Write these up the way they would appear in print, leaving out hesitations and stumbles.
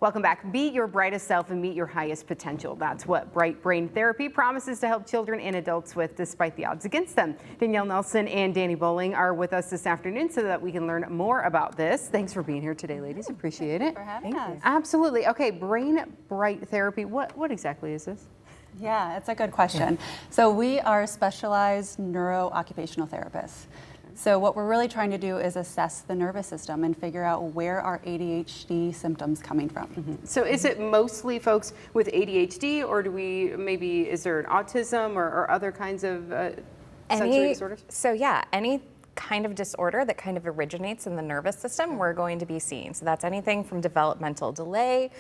Welcome back. Be your brightest self and meet your highest potential. That's what Bright Brain Therapy promises to help children and adults with, despite the odds against them. Danielle Nelson and Dani Bowling are with us this afternoon so that we can learn more about this. Thanks for being here today, ladies. Appreciate it. Thank you for having us. Absolutely. Okay, Brain Bright Therapy. What exactly is this? Yeah, it's a good question. So we are specialized neuro-occupational therapists. So what we're really trying to do is assess the nervous system and figure out where are ADHD symptoms coming from. So is it mostly folks with ADHD, or is there an autism or other kinds of sensory disorders? So yeah, any kind of disorder that kind of originates in the nervous system, we're going to be seeing. So that's anything from developmental delay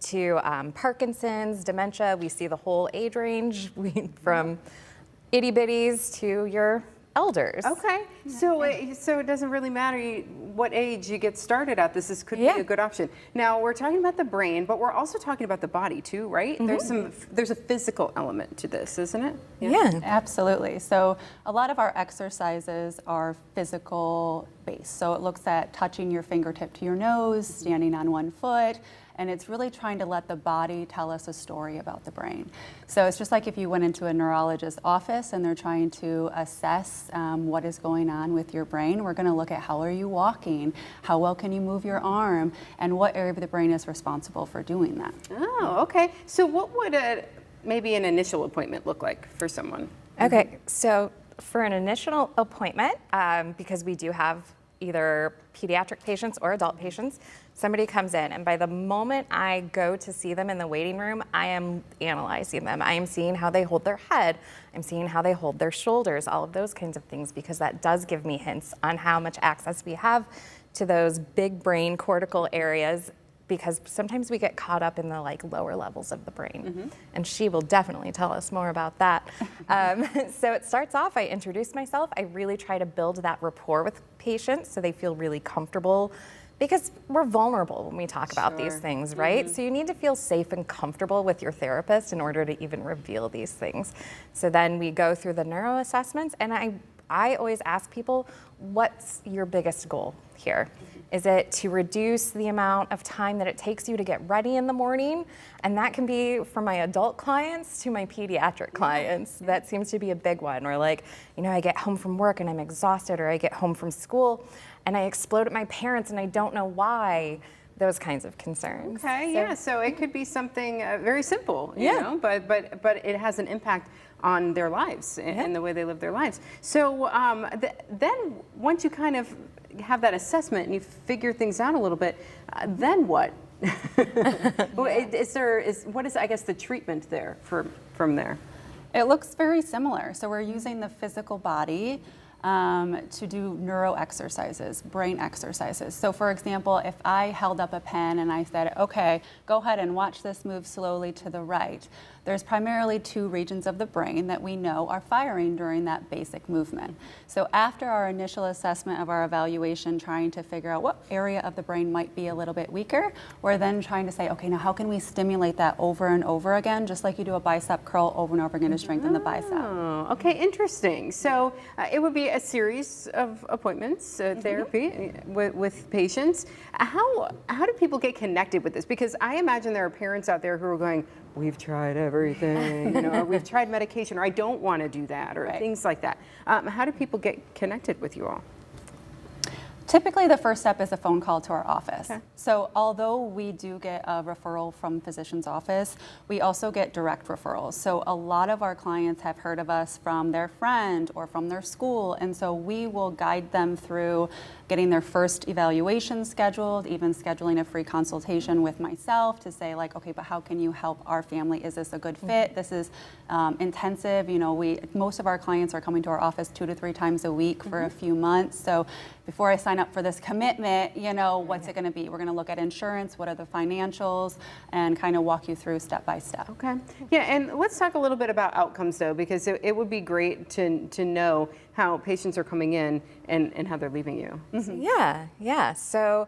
to Parkinson's, dementia. We see the whole age range from itty bitties to your elders. Okay, so it doesn't really matter what age you get started at. Could be a good option. Now we're talking about the brain, but we're also talking about the body too, right? There's a physical element to this, isn't it? Yeah, absolutely. So a lot of our exercises are physical based. So it looks at touching your fingertip to your nose, standing on one foot, and it's really trying to let the body tell us a story about the brain. So it's just like if you went into a neurologist's office and they're trying to assess what is going on with your brain. We're going to look at how are you walking, how well can you move your arm, and what area of the brain is responsible for doing that. Oh, okay. So what would maybe an initial appointment look like for someone? Okay, so for an initial appointment, because we do have either pediatric patients or adult patients, somebody comes in, and by the moment I go to see them in the waiting room, I am analyzing them. I am seeing how they hold their head. I'm seeing how they hold their shoulders, all of those kinds of things, because that does give me hints on how much access we have to those big brain cortical areas, because sometimes we get caught up in the lower levels of the brain. And she will definitely tell us more about that. So it starts off, I introduce myself. I really try to build that rapport with patients so they feel really comfortable, because we're vulnerable when we talk about these things, right? So you need to feel safe and comfortable with your therapist in order to even reveal these things. So then we go through the neuro assessments, and I always ask people, what's your biggest goal here? Is it to reduce the amount of time that it takes you to get ready in the morning? And that can be from my adult clients to my pediatric clients. That seems to be a big one. Or I get home from work and I'm exhausted, or I get home from school and I explode at my parents and I don't know why. Those kinds of concerns. Okay, so it could be something very simple, you know, but it has an impact on their lives and the way they live their lives. So then once you kind of have that assessment and you figure things out a little bit, then what? What is I guess the treatment there from there? It looks very similar. So we're using the physical body to do neuro exercises, brain exercises. So for example, if I held up a pen and I said, okay, go ahead and watch this move slowly to the right, there's primarily two regions of the brain that we know are firing during that basic movement. So after our initial assessment of our evaluation, trying to figure out what area of the brain might be a little bit weaker, we're then trying to say, okay, now how can we stimulate that over and over again, just like you do a bicep curl over and over again to strengthen the bicep. Oh, okay, interesting. So it would be a series of appointments, therapy with patients. How do people get connected with this? Because I imagine there are parents out there who are going, we've tried everything, or we've tried medication, or I don't want to do that, or things like that. How do people get connected with you all? Typically, the first step is a phone call to our office. Okay. So although we do get a referral from physician's office, we also get direct referrals. So a lot of our clients have heard of us from their friend or from their school, and so we will guide them through getting their first evaluation scheduled, even scheduling a free consultation with myself to say okay, but how can you help our family? Is this a good fit? This is intensive. Most of our clients are coming to our office 2 to 3 times a week for a few months. So before I sign up for this commitment, what's it going to be? We're going to look at insurance, what are the financials, and kind of walk you through step by step. Okay. Yeah, and let's talk a little bit about outcomes though, because it would be great to know how patients are coming in and how they're leaving you. Yeah. So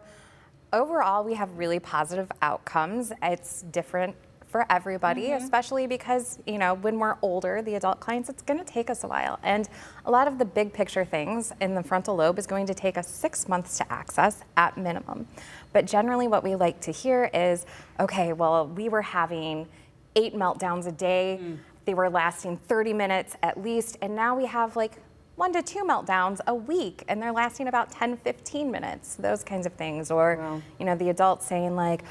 overall, we have really positive outcomes. It's different for everybody, especially because, you know, when we're older, the adult clients, it's going to take us a while. And a lot of the big picture things in the frontal lobe is going to take us 6 months to access at minimum. But generally what we like to hear is, okay, well, we were having 8 meltdowns a day. They were lasting 30 minutes at least. And now we have like 1 to 2 meltdowns a week, and they're lasting about 10, 15 minutes, those kinds of things. Or, Wow. you know, the adult saying like,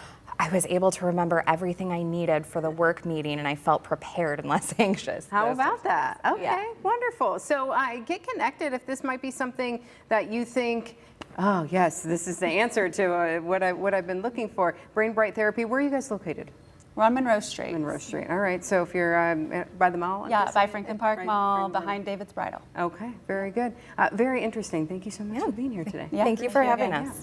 I was able to remember everything I needed for the work meeting and I felt prepared and less anxious. How Those about that? Okay, Yeah. wonderful. So get connected if this might be something that you think, oh yes, this is the answer to what I've been looking for. Brain Bright Therapy. Where are you guys located? We're on Monroe Street. Monroe Street. All right. So if you're by the mall. I'm Yeah, guessing? by Franklin Park Right, Mall, Franklin. behind David's Bridal. Okay, very good. Very interesting. Thank you so much for being here today. Yeah, Thank you for appreciate it. having us.